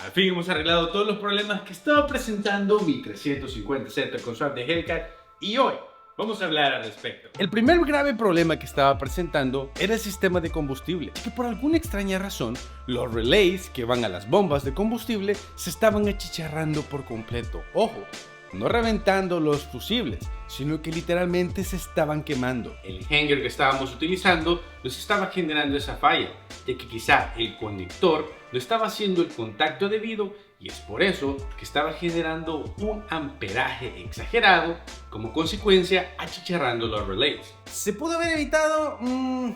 Al fin hemos arreglado todos los problemas que estaba presentando mi 350Z con swap de Hellcat y hoy vamos a hablar al respecto. El primer grave problema que estaba presentando era el sistema de combustible, que por alguna extraña razón los relays que van a las bombas de combustible se estaban achicharrando por completo. Ojo, no reventando los fusibles, sino que literalmente se estaban quemando. El hanger que estábamos utilizando nos estaba generando esa falla, ya que quizá el conector no estaba haciendo el contacto debido y es por eso que estaba generando un amperaje exagerado, como consecuencia achicharrando los relays. ¿Se pudo haber evitado?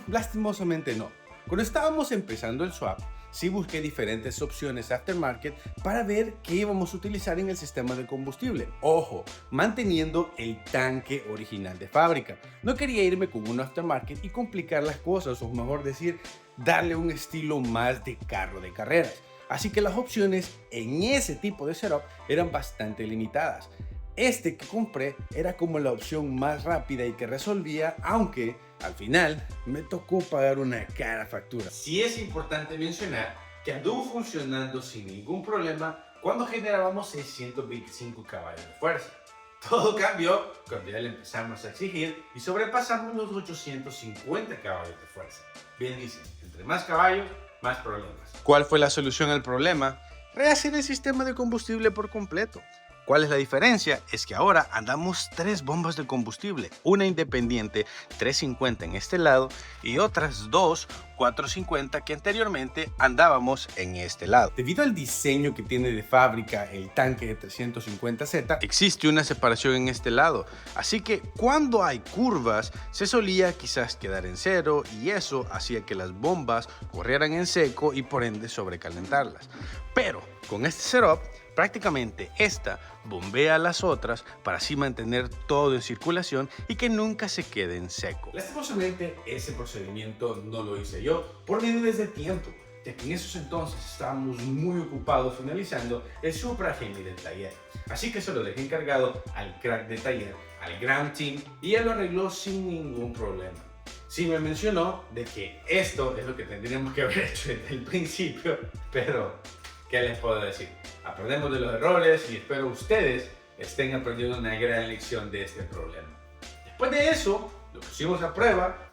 Lastimosamente no. Cuando estábamos empezando el swap, sí busqué diferentes opciones aftermarket para ver qué íbamos a utilizar en el sistema de combustible. Ojo, manteniendo el tanque original de fábrica. No quería irme con un aftermarket y complicar las cosas, o mejor decir, darle un estilo más de carro de carreras. Así que las opciones en ese tipo de setup eran bastante limitadas. Este que compré era como la opción más rápida y que resolvía, aunque al final me tocó pagar una cara factura. Sí es importante mencionar que anduvo funcionando sin ningún problema cuando generábamos 625 caballos de fuerza. Todo cambió cuando ya le empezamos a exigir y sobrepasamos los 850 caballos de fuerza. Bien dicen, entre más caballos, más problemas. ¿Cuál fue la solución al problema? Rehacer el sistema de combustible por completo. ¿Cuál es la diferencia? Es que ahora andamos 3 bombas de combustible, una independiente 350 en este lado y otras 2 450 que anteriormente andábamos en este lado. Debido al diseño que tiene de fábrica el tanque de 350Z, existe una separación en este lado, así que cuando hay curvas se solía quizás quedar en cero y eso hacía que las bombas corrieran en seco y por ende sobrecalentarlas. Pero con este setup prácticamente esta bombea a las otras para así mantener todo en circulación y que nunca se quede en seco. Lastimosamente ese procedimiento no lo hice yo por medidas de tiempo, ya que en esos entonces estábamos muy ocupados finalizando el Supra Hemi del taller. Así que se lo dejé encargado al crack de taller, al Ground Team, y él lo arregló sin ningún problema. Sí me mencionó de que esto es lo que tendríamos que haber hecho desde el principio, pero ¿qué les puedo decir? Aprendemos de los errores y espero ustedes estén aprendiendo una gran lección de este problema. Después de eso, lo pusimos a prueba.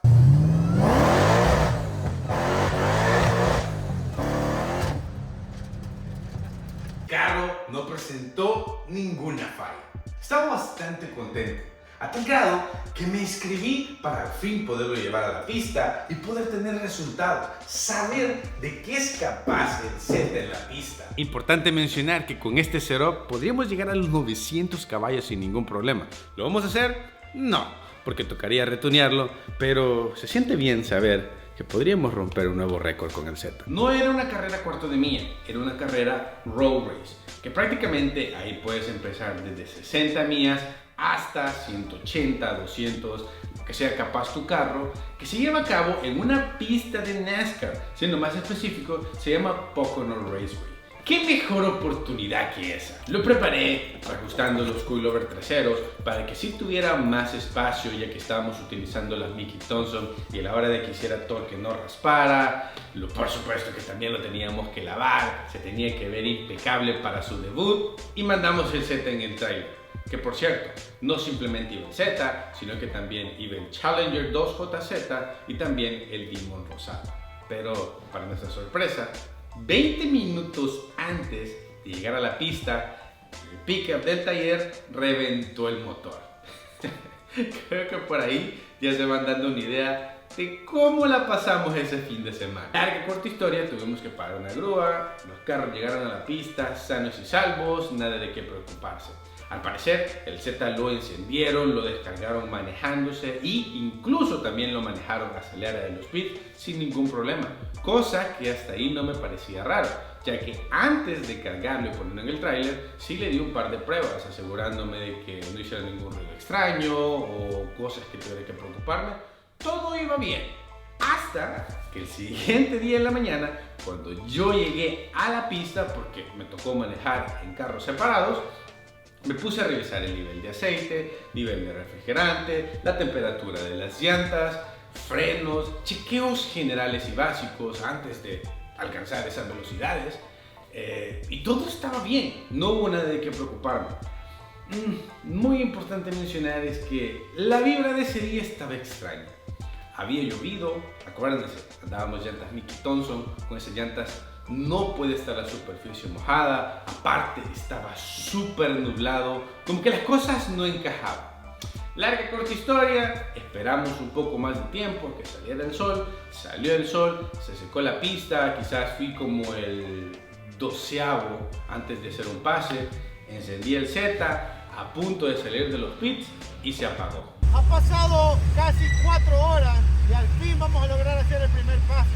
El carro no presentó ninguna falla. Estaba bastante contento, a tal grado que me inscribí para al fin poderlo llevar a la pista y poder tener resultados, saber de qué es capaz el Z en la pista. Importante mencionar que con este setup podríamos llegar a los 900 caballos sin ningún problema. ¿Lo vamos a hacer? No, porque tocaría retunearlo, pero se siente bien saber que podríamos romper un nuevo récord con el Z. No era una carrera cuarto de milla, era una carrera road race, que prácticamente ahí puedes empezar desde 60 millas hasta 180, 200, lo que sea capaz tu carro, que se lleva a cabo en una pista de NASCAR, siendo más específico, se llama Pocono Raceway. ¿Qué mejor oportunidad que esa? Lo preparé ajustando los coilovers traseros para que sí tuviera más espacio, ya que estábamos utilizando las Mickey Thompson y a la hora de que hiciera torque no raspara. Por supuesto que también lo teníamos que lavar, se tenía que ver impecable para su debut y mandamos el Z en el trailer. Que por cierto, no simplemente iba el Z, sino que también iba el Challenger 2JZ y también el Demon rosado. Pero para nuestra sorpresa, 20 minutos antes de llegar a la pista, el pickup del taller reventó el motor. Creo que por ahí ya se van dando una idea de cómo la pasamos ese fin de semana. Larga corta historia, tuvimos que pagar una grúa, los carros llegaron a la pista sanos y salvos, nada de qué preocuparse. Al parecer, el Z lo encendieron, lo descargaron manejándose e incluso también lo manejaron a acelera de los pits sin ningún problema, cosa que hasta ahí no me parecía raro, ya que antes de cargarlo y ponerlo en el tráiler, sí le di un par de pruebas asegurándome de que no hiciera ningún ruido extraño o cosas que tuviera que preocuparme. Todo iba bien, hasta que el siguiente día en la mañana, cuando yo llegué a la pista, porque me tocó manejar en carros separados, me puse a revisar el nivel de aceite, nivel de refrigerante, la temperatura de las llantas, frenos, chequeos generales y básicos antes de alcanzar esas velocidades. y todo estaba bien, no hubo nada de qué preocuparme. Muy importante mencionar es que la vibra de ese día estaba extraña. Había llovido, acuérdense, andábamos llantas Mickey Thompson, con esas llantas no puede estar la superficie mojada, aparte estaba súper nublado, como que las cosas no encajaban. Larga corta historia, esperamos un poco más de tiempo que saliera el sol, salió el sol, se secó la pista, quizás fui como el 12avo antes de hacer un pase, encendí el Z, a punto de salir de los pits y se apagó. Ha pasado casi 4 horas y al fin vamos a lograr hacer el primer pase.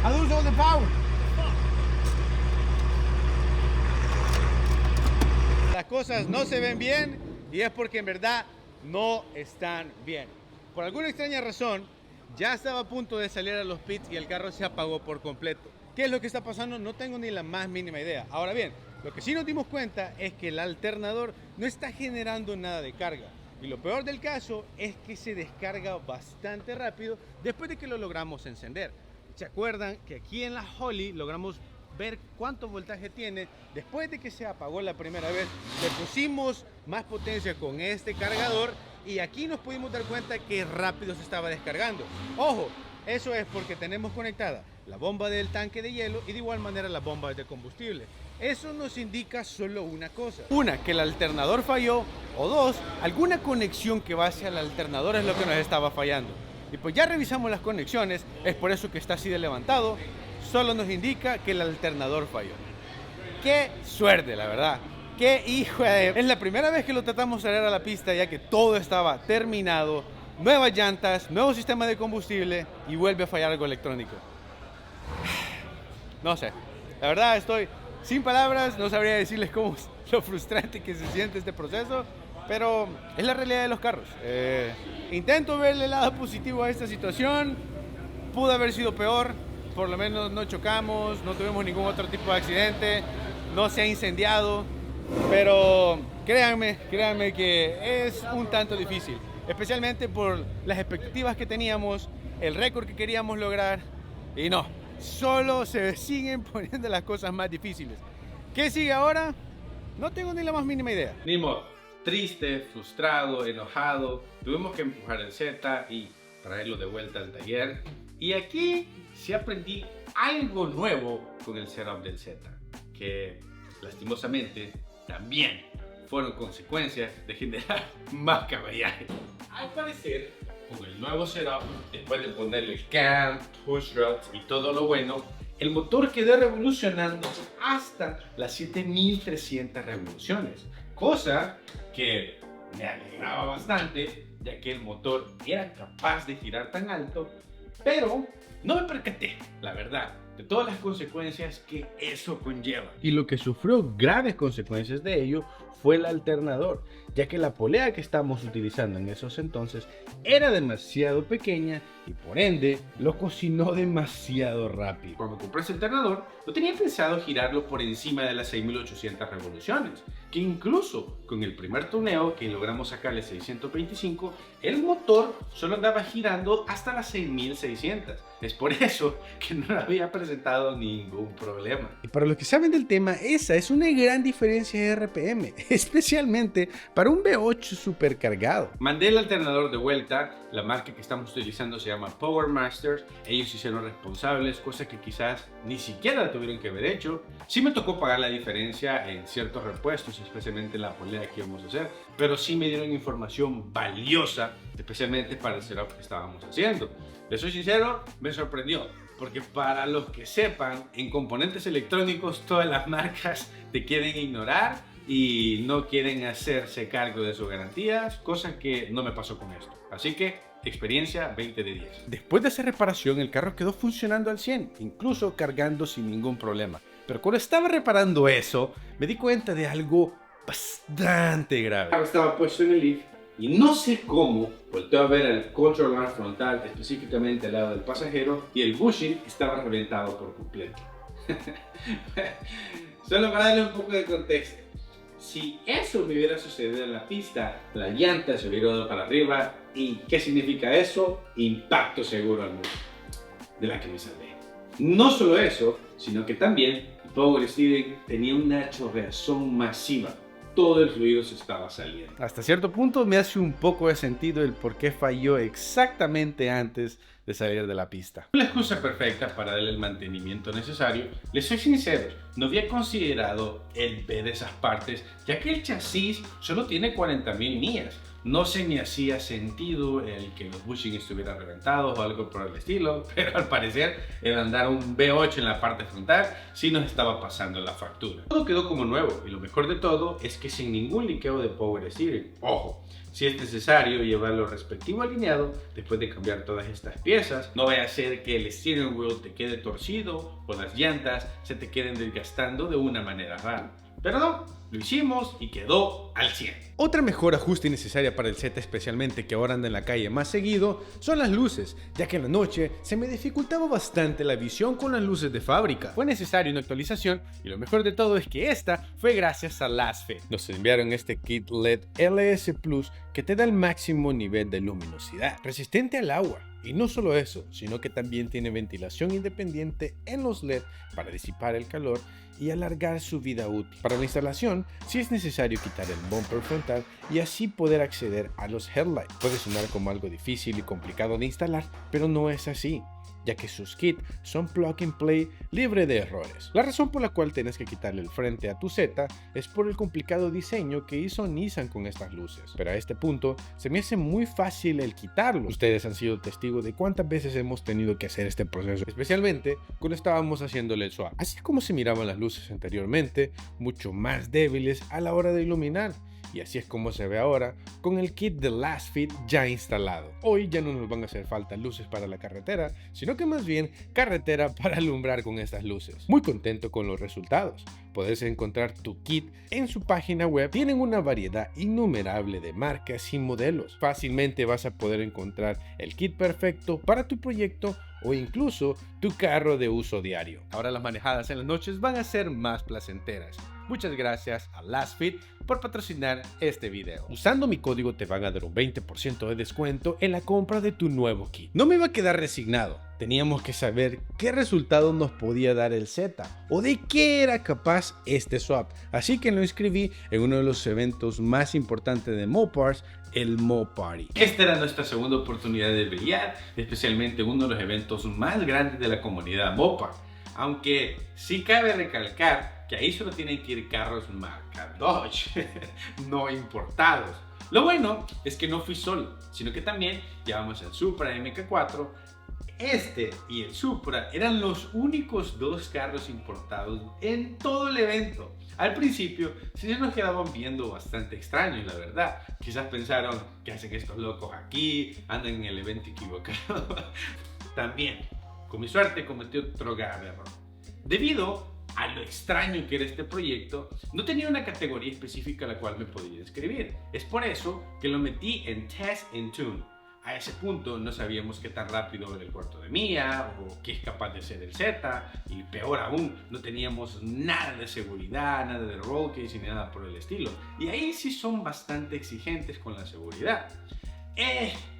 I lose all the power. Las cosas no se ven bien y es porque en verdad no están bien. Por alguna extraña razón, ya estaba a punto de salir a los pits y el carro se apagó por completo. ¿Qué es lo que está pasando? No tengo ni la más mínima idea. Ahora bien, lo que sí nos dimos cuenta es que el alternador no está generando nada de carga. Y lo peor del caso es que se descarga bastante rápido después de que lo logramos encender. ¿Se acuerdan que aquí en la Holley logramos ver cuánto voltaje tiene? Después de que se apagó la primera vez, le pusimos más potencia con este cargador y aquí nos pudimos dar cuenta que rápido se estaba descargando. Ojo, eso es porque tenemos conectada la bomba del tanque de hielo y de igual manera la bomba de combustible. Eso nos indica solo una cosa: una, que el alternador falló, o dos, alguna conexión que va hacia el alternador es lo que nos estaba fallando. Y pues ya revisamos las conexiones, es por eso que está así de levantado, solo nos indica que el alternador falló. ¡Qué suerte, la verdad! ¡Qué hijo de... Es la primera vez que lo tratamos de traer a la pista ya que todo estaba terminado, nuevas llantas, nuevo sistema de combustible y vuelve a fallar algo electrónico. No sé, la verdad estoy sin palabras, no sabría decirles cómo lo frustrante que se siente este proceso, pero es la realidad de los carros. Intento verle el lado positivo a esta situación. Pudo haber sido peor, por lo menos no chocamos, no tuvimos ningún otro tipo de accidente, no se ha incendiado, pero créanme que es un tanto difícil, especialmente por las expectativas que teníamos, el récord que queríamos lograr, y no, solo se siguen poniendo las cosas más difíciles. ¿Qué sigue ahora? No tengo ni la más mínima idea. Ni modo, triste, frustrado, enojado, tuvimos que empujar el Z y traerlo de vuelta al taller. Y aquí sí aprendí algo nuevo con el setup del Z, que lastimosamente también fueron consecuencias de generar más caballaje. Al parecer, con el nuevo setup, después de ponerle el cam, push rods y todo lo bueno, el motor quedó revolucionando hasta las 7300 revoluciones, cosa que me alegraba bastante, ya que el motor era capaz de girar tan alto, pero no me percaté, la verdad, de todas las consecuencias que eso conlleva. Y lo que sufrió graves consecuencias de ello fue el alternador, ya que la polea que estamos utilizando en esos entonces era demasiado pequeña y por ende lo cocinó demasiado rápido. Cuando compré ese alternador, no tenía pensado girarlo por encima de las 6800 revoluciones, que incluso con el primer tuneo que logramos sacarle 625, el motor solo andaba girando hasta las 6600. Es por eso que no había presentado ningún problema. Y para los que saben del tema, esa es una gran diferencia de RPM, especialmente para un V8 supercargado. Mandé el alternador de vuelta, la marca que estamos utilizando se llama Power Masters, ellos se hicieron responsables, cosa que quizás ni siquiera tuvieron que haber hecho. Sí me tocó pagar la diferencia en ciertos repuestos, especialmente en la polea que íbamos a hacer, pero sí me dieron información valiosa, especialmente para el setup que estábamos haciendo. Les soy sincero, me sorprendió, porque para los que sepan, en componentes electrónicos todas las marcas te quieren ignorar y no quieren hacerse cargo de sus garantías, cosa que no me pasó con esto. Así que, experiencia 20 de 10. Después de esa reparación, el carro quedó funcionando al 100, incluso cargando sin ningún problema. Pero cuando estaba reparando eso, me di cuenta de algo bastante grave. El carro estaba puesto en el lift y no sé cómo volteó a ver el control arm frontal, específicamente al lado del pasajero, y el bushing estaba reventado por completo. Solo para darle un poco de contexto. Si eso me hubiera sucedido en la pista, la llanta se hubiera ido para arriba. ¿Y qué significa eso? Impacto seguro al muro, de la que me salvé. No solo eso, sino que también el power steering tenía una chorreazón masiva. Todo el fluido se estaba saliendo. Hasta cierto punto me hace un poco de sentido el por qué falló exactamente antes de salir de la pista. La excusa perfecta para darle el mantenimiento necesario. Les soy sincero, no había considerado el ver esas partes, ya que el chasis solo tiene 40.000 millas. No se me hacía sentido el que los bushings estuvieran reventados o algo por el estilo, pero al parecer el andar un V8 en la parte frontal sí nos estaba pasando la factura. Todo quedó como nuevo y lo mejor de todo es que sin ningún liqueo de power steering. Ojo, si es necesario llevar lo respectivo alineado después de cambiar todas estas piezas, no vaya a ser que el steering wheel te quede torcido o las llantas se te queden desgastando de una manera rara. Pero no, lo hicimos y quedó al 100. Otra mejor ajuste necesaria para el Z, especialmente que ahora anda en la calle más seguido, son las luces, ya que en la noche se me dificultaba bastante la visión con las luces de fábrica. Fue necesaria una actualización y lo mejor de todo es que esta fue gracias a Lasfit. Nos enviaron este kit LED LS Plus que te da el máximo nivel de luminosidad, resistente al agua. Y no solo eso, sino que también tiene ventilación independiente en los LED para disipar el calor y alargar su vida útil. Para la instalación, sí es necesario quitar el bumper frontal y así poder acceder a los headlights. Puede sonar como algo difícil y complicado de instalar, pero no es así, ya que sus kits son plug and play libre de errores. La razón por la cual tienes que quitarle el frente a tu Z es por el complicado diseño que hizo Nissan con estas luces, pero a este punto se me hace muy fácil el quitarlo. Ustedes han sido testigos de cuántas veces hemos tenido que hacer este proceso, especialmente cuando estábamos haciéndole el swap. Así como se miraban las luces anteriormente, mucho más débiles a la hora de iluminar. Y así es como se ve ahora con el kit de Lasfit ya instalado. Hoy ya no nos van a hacer falta luces para la carretera, sino que más bien carretera para alumbrar con estas luces. Muy contento con los resultados. Puedes encontrar tu kit en su página web. Tienen una variedad innumerable de marcas y modelos. Fácilmente vas a poder encontrar el kit perfecto para tu proyecto o incluso tu carro de uso diario. Ahora las manejadas en las noches van a ser más placenteras. Muchas gracias a Lasfit por patrocinar este video. Usando mi código te van a dar un 20% de descuento en la compra de tu nuevo kit. No me iba a quedar resignado. Teníamos que saber qué resultado nos podía dar el Z o de qué era capaz este swap. Así que lo inscribí en uno de los eventos más importantes de Mopars, el Moparty. Esta era nuestra segunda oportunidad de brillar, especialmente uno de los eventos más grandes de la comunidad Mopar. Aunque sí cabe recalcar que ahí solo tienen que ir carros marca Dodge, no importados. Lo bueno es que no fui solo, sino que también llevamos el Supra MK4. Este y el Supra eran los únicos dos carros importados en todo el evento. Al principio sí nos quedaban viendo bastante extraños, la verdad. Quizás pensaron que hacen estos locos aquí, andan en el evento equivocado. También, con mi suerte, cometí otro grave error. Debido a lo extraño que era este proyecto, no tenía una categoría específica a la cual me podía inscribir. Es por eso que lo metí en Test and Tune. A ese punto no sabíamos qué tan rápido era el cuarto de milla o qué es capaz de ser el Z, y peor aún, no teníamos nada de seguridad, nada de roll case ni nada por el estilo. Y ahí sí son bastante exigentes con la seguridad.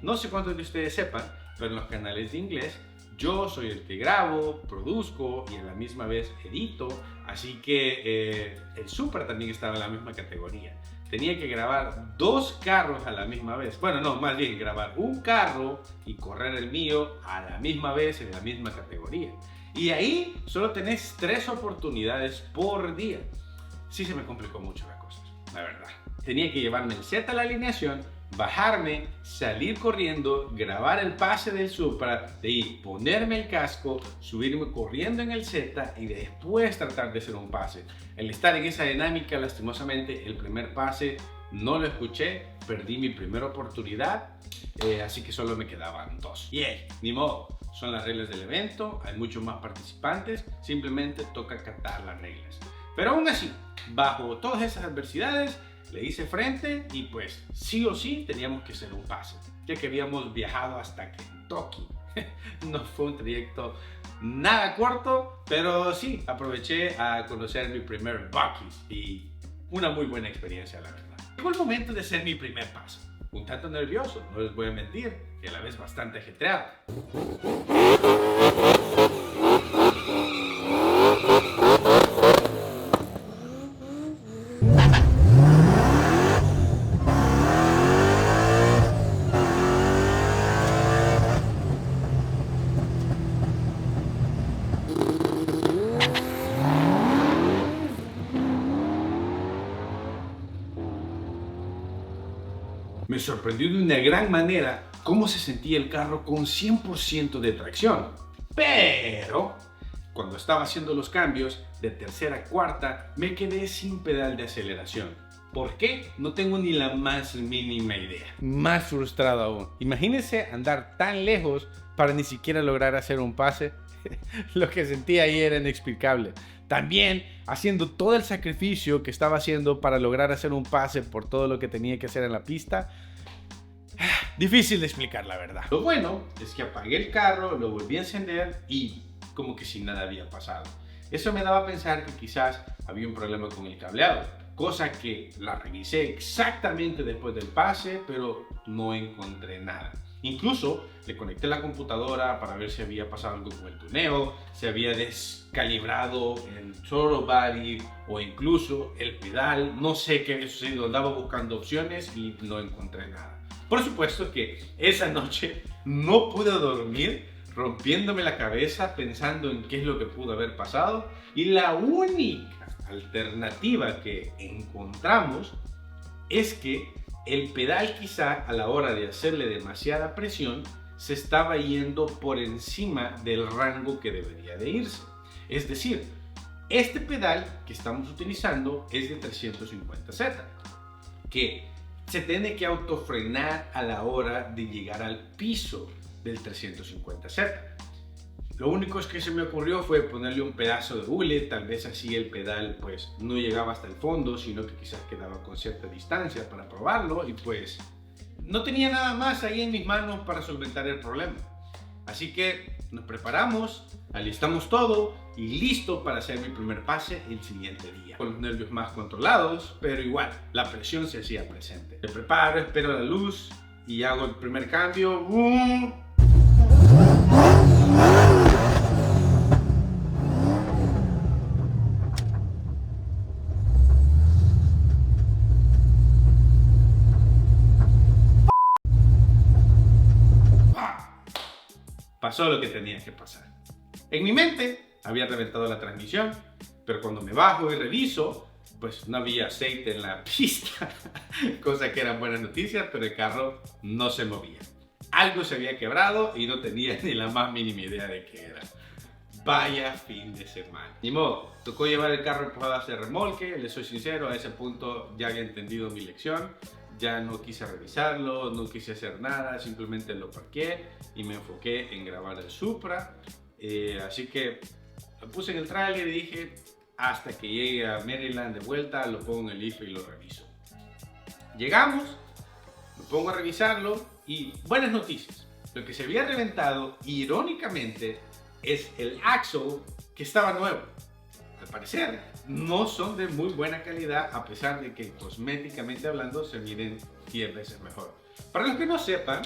No sé cuántos de ustedes sepan, pero en los canales de inglés yo soy el que grabo, produzco y a la misma vez edito, así que el Supra también estaba en la misma categoría. Tenía que grabar dos carros a la misma vez. Bueno, no, más bien grabar un carro y correr el mío a la misma vez en la misma categoría. Y ahí solo tenés 3 oportunidades por día. Sí se me complicó mucho la cosa, la verdad. Tenía que llevarme el Z a la alineación, bajarme, salir corriendo, grabar el pase del Supra, de ahí ponerme el casco, subirme corriendo en el Z y después tratar de hacer un pase. El estar en esa dinámica, lastimosamente, el primer pase no lo escuché, perdí mi primera oportunidad, así que solo me quedaban 2. Y ni modo, son las reglas del evento, hay muchos más participantes, simplemente toca acatar las reglas. Pero aún así, bajo todas esas adversidades, le hice frente y pues sí o sí teníamos que hacer un pase, ya que habíamos viajado hasta Kentucky. No fue un trayecto nada corto, pero sí, aproveché a conocer mi primer Buc-ee's y una muy buena experiencia, la verdad. Llegó el momento de hacer mi primer paso. Un tanto nervioso, no les voy a mentir, y a la vez bastante ajetreado. Me sorprendió de una gran manera cómo se sentía el carro con 100% de tracción. Pero cuando estaba haciendo los cambios de tercera a cuarta, me quedé sin pedal de aceleración. ¿Por qué? No tengo ni la más mínima idea. Más frustrado aún. Imagínense andar tan lejos para ni siquiera lograr hacer un pase. Lo que sentí ahí era inexplicable. También haciendo todo el sacrificio que estaba haciendo para lograr hacer un pase por todo lo que tenía que hacer en la pista. Difícil de explicar, la verdad. Lo bueno es que apagué el carro, lo volví a encender y como que si nada había pasado. Eso me daba a pensar que quizás había un problema con el cableado, cosa que la revisé exactamente después del pase, pero no encontré nada. Incluso le conecté la computadora para ver si había pasado algo con el tuneo, si había descalibrado el throttle body o incluso el pedal. No sé qué había sucedido, andaba buscando opciones y no encontré nada. Por supuesto que esa noche no pude dormir, rompiéndome la cabeza pensando en qué es lo que pudo haber pasado, y la única alternativa que encontramos es que el pedal, quizá a la hora de hacerle demasiada presión, se estaba yendo por encima del rango que debería de irse. Es decir, este pedal que estamos utilizando es de 350Z, que se tiene que autofrenar a la hora de llegar al piso del 350Z. Lo único es que se me ocurrió fue ponerle un pedazo de hule, tal vez así el pedal pues no llegaba hasta el fondo, sino que quizás quedaba con cierta distancia para probarlo, y pues no tenía nada más ahí en mis manos para solventar el problema. Así que nos preparamos, alistamos todo y listo para hacer mi primer pase el siguiente día. Con los nervios más controlados, pero igual, la presión se hacía presente. Me preparo, espero la luz y hago el primer cambio. Pasó lo que tenía que pasar. En mi mente había reventado la transmisión, pero cuando me bajo y reviso, pues no había aceite en la pista, cosa que eran buenas noticias, pero el carro no se movía. Algo se había quebrado y no tenía ni la más mínima idea de qué era. Vaya fin de semana. Ni modo, tocó llevar el carro empujado hacia remolque. Les soy sincero, a ese punto ya había entendido mi lección. Ya no quise revisarlo, no quise hacer nada, simplemente lo parqué y me enfoqué en grabar el Supra. Así que lo puse en el tráiler y dije, hasta que llegue a Maryland de vuelta, lo pongo en el IFE y lo reviso. Llegamos, me pongo a revisarlo y buenas noticias. Lo que se había reventado, irónicamente, es el axle que estaba nuevo. Al parecer, no son de muy buena calidad, a pesar de que cosméticamente hablando se miren 10 veces mejor. Para los que no sepan,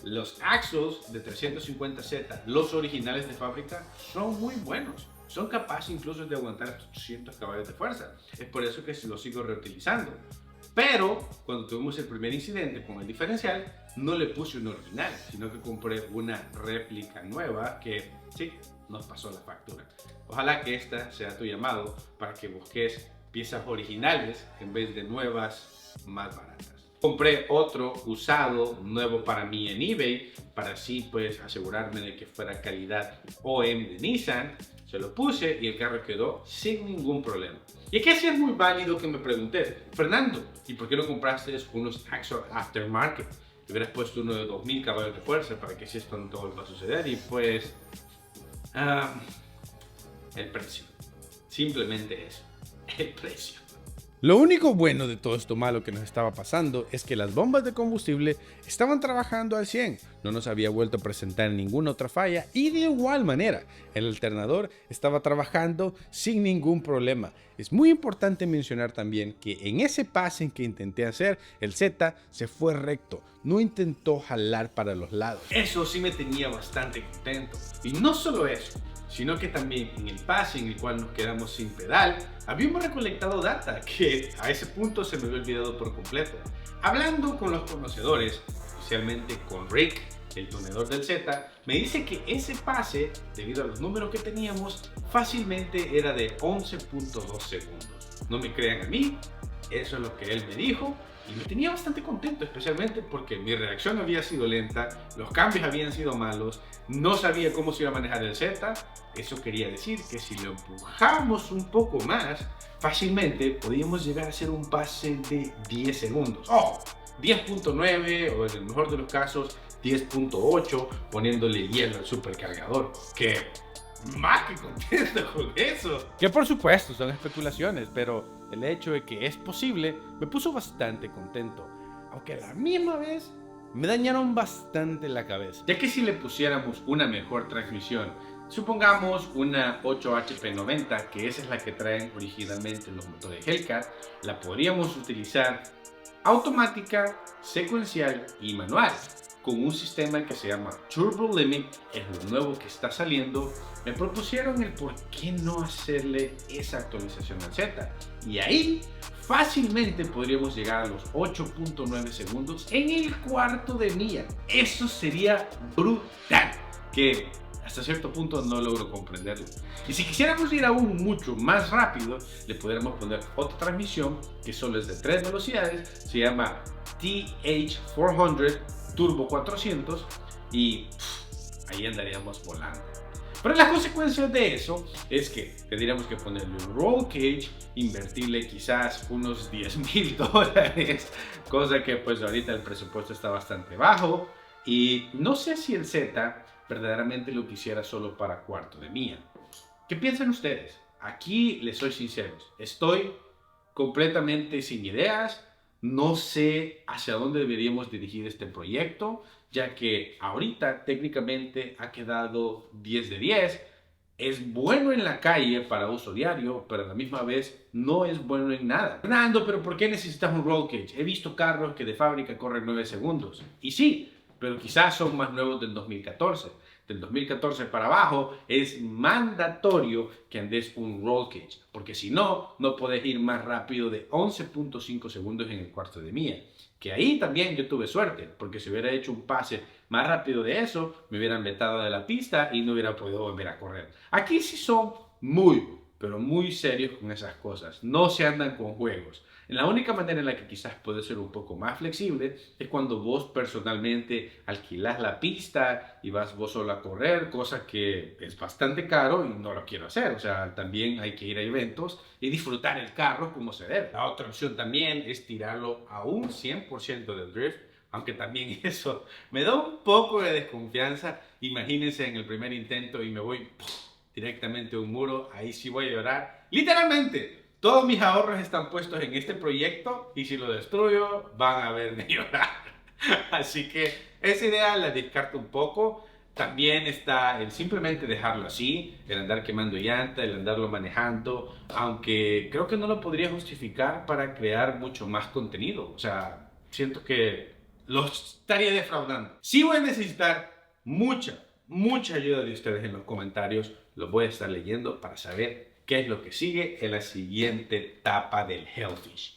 los axles de 350Z, los originales de fábrica, son muy buenos. Son capaces incluso de aguantar 800 caballos de fuerza. Es por eso que los sigo reutilizando. Pero cuando tuvimos el primer incidente con el diferencial, no le puse un original, sino que compré una réplica nueva que sí, nos pasó la factura. Ojalá que esta sea tu llamado para que busques piezas originales en vez de nuevas más baratas. Compré otro usado nuevo para mí en eBay para así pues asegurarme de que fuera calidad OM de Nissan. Se lo puse y el carro quedó sin ningún problema. Y aquí sí es muy válido que me preguntes, Fernando, ¿y por qué no compraste unos axle aftermarket? Te hubieras puesto uno de 2000 caballos de fuerza para que si esto no todo va a suceder. Y pues el precio, simplemente eso, el precio. Lo único bueno de todo esto malo que nos estaba pasando es que las bombas de combustible estaban trabajando al 100, no nos había vuelto a presentar ninguna otra falla y de igual manera el alternador estaba trabajando sin ningún problema. Es muy importante mencionar también que en ese pase que intenté hacer, el Z se fue recto, no intentó jalar para los lados. Eso sí me tenía bastante contento. Y no solo eso, sino que también en el pase en el cual nos quedamos sin pedal, habíamos recolectado data que a ese punto se me había olvidado por completo. Hablando con los conocedores, especialmente con Rick, el tunedor del Z, me dice que ese pase, debido a los números que teníamos, fácilmente era de 11.2 segundos. No me crean a mí, eso es lo que él me dijo. Y me tenía bastante contento, especialmente porque mi reacción había sido lenta, los cambios habían sido malos, no sabía cómo se iba a manejar el Z. Eso quería decir que si lo empujábamos un poco más, fácilmente podíamos llegar a hacer un pase de 10 segundos. ¡Oh! 10.9 o en el mejor de los casos 10.8 poniéndole hielo al supercargador. Que más que contento con eso. Que por supuesto son especulaciones, pero el hecho de que es posible me puso bastante contento. Aunque a la misma vez me dañaron bastante la cabeza. Ya que si le pusiéramos una mejor transmisión, supongamos una 8HP90, que esa es la que traen originalmente los motores Hellcat, la podríamos utilizar automática, secuencial y manual, con un sistema que se llama Turbo Limit, es lo nuevo que está saliendo. Me propusieron el por qué no hacerle esa actualización al Z, y ahí fácilmente podríamos llegar a los 8.9 segundos en el cuarto de milla. Eso sería brutal, que hasta cierto punto no logro comprenderlo. Y si quisiéramos ir aún mucho más rápido, le podríamos poner otra transmisión que solo es de 3 velocidades, se llama TH400 Turbo 400 y ahí andaríamos volando. Pero las consecuencias de eso es que tendríamos que ponerle un roll cage, invertirle quizás unos $10,000, cosa que pues ahorita el presupuesto está bastante bajo y no sé si el Z verdaderamente lo quisiera solo para cuarto de milla. ¿Qué piensan ustedes? Aquí les soy sincero, estoy completamente sin ideas. No sé hacia dónde deberíamos dirigir este proyecto, ya que ahorita técnicamente ha quedado 10 de 10. Es bueno en la calle para uso diario, pero a la misma vez no es bueno en nada. Fernando, ¿pero por qué necesitas un roll cage? He visto carros que de fábrica corren 9 segundos. Y sí, pero quizás son más nuevos del 2014. Del 2014 para abajo es mandatorio que andes un roll cage, porque si no, no puedes ir más rápido de 11.5 segundos en el cuarto de milla. Que ahí también yo tuve suerte, porque si hubiera hecho un pase más rápido de eso, me hubieran vetado de la pista y no hubiera podido volver a correr. Aquí sí son pero muy serios con esas cosas. No se andan con juegos. La única manera en la que quizás puede ser un poco más flexible es cuando vos personalmente alquilás la pista y vas vos solo a correr, cosa que es bastante caro y no lo quiero hacer. O sea, también hay que ir a eventos y disfrutar el carro como se debe. La otra opción también es tirarlo a un 100% del drift, aunque también eso me da un poco de desconfianza. Imagínense en el primer intento y me voy directamente a un muro, ahí sí voy a llorar. Literalmente, todos mis ahorros están puestos en este proyecto y si lo destruyo, van a verme llorar. Así que esa idea la descarto un poco. También está el simplemente dejarlo así, el andar quemando llanta, el andarlo manejando, aunque creo que no lo podría justificar para crear mucho más contenido. O sea, siento que lo estaría defraudando. Sí voy a necesitar mucha ayuda de ustedes en los comentarios. Los voy a estar leyendo para saber qué es lo que sigue en la siguiente etapa del Hellfish.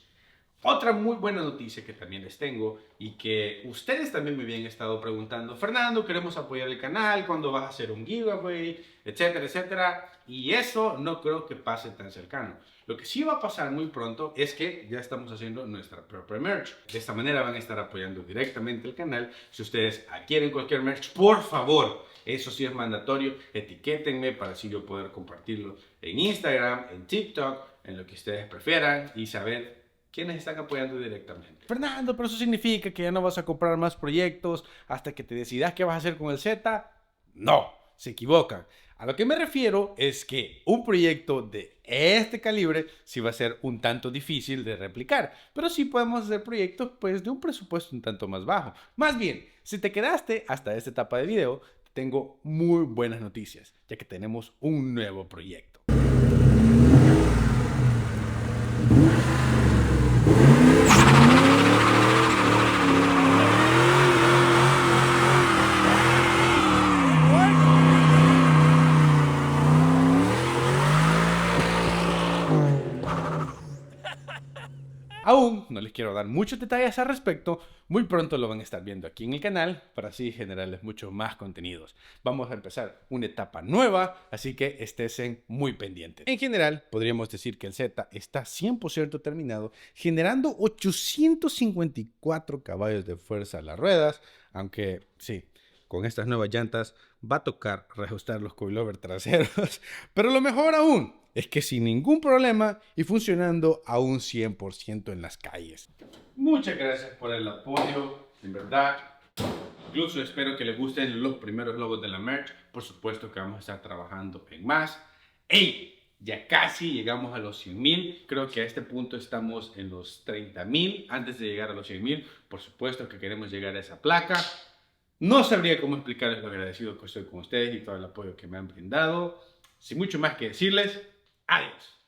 Otra muy buena noticia que también les tengo y que ustedes también me habían estado preguntando: Fernando, queremos apoyar el canal, ¿cuándo vas a hacer un giveaway? Etcétera, etcétera. Y eso no creo que pase tan cercano. Lo que sí va a pasar muy pronto es que ya estamos haciendo nuestra propia merch. De esta manera van a estar apoyando directamente el canal. Si ustedes adquieren cualquier merch, por favor, eso sí es mandatorio, etiquétenme para así yo poder compartirlo en Instagram, en TikTok, en lo que ustedes prefieran y saber quiénes están apoyando directamente. Fernando, pero eso significa que ya no vas a comprar más proyectos hasta que te decidas qué vas a hacer con el Z. No, se equivocan. A lo que me refiero es que un proyecto de este calibre sí va a ser un tanto difícil de replicar, pero sí podemos hacer proyectos pues de un presupuesto un tanto más bajo. Más bien, si te quedaste hasta esta etapa de video, tengo muy buenas noticias, ya que tenemos un nuevo proyecto. Aún no les quiero dar muchos detalles al respecto, muy pronto lo van a estar viendo aquí en el canal para así generarles muchos más contenidos. Vamos a empezar una etapa nueva, así que estén muy pendientes. En general, podríamos decir que el Z está 100% terminado, generando 854 caballos de fuerza a las ruedas, aunque sí, con estas nuevas llantas va a tocar reajustar los coilovers traseros, pero lo mejor aún es que sin ningún problema y funcionando a un 100% en las calles. Muchas gracias por el apoyo, en verdad. Incluso espero que les gusten los primeros logos de la merch. Por supuesto que vamos a estar trabajando en más. ¡Ey! Ya casi llegamos a los 100,000. Creo que a este punto estamos en los 30,000 antes de llegar a los 100,000. Por supuesto que queremos llegar a esa placa. No sabría cómo explicarles lo agradecido que estoy con ustedes y todo el apoyo que me han brindado. Sin mucho más que decirles, adiós.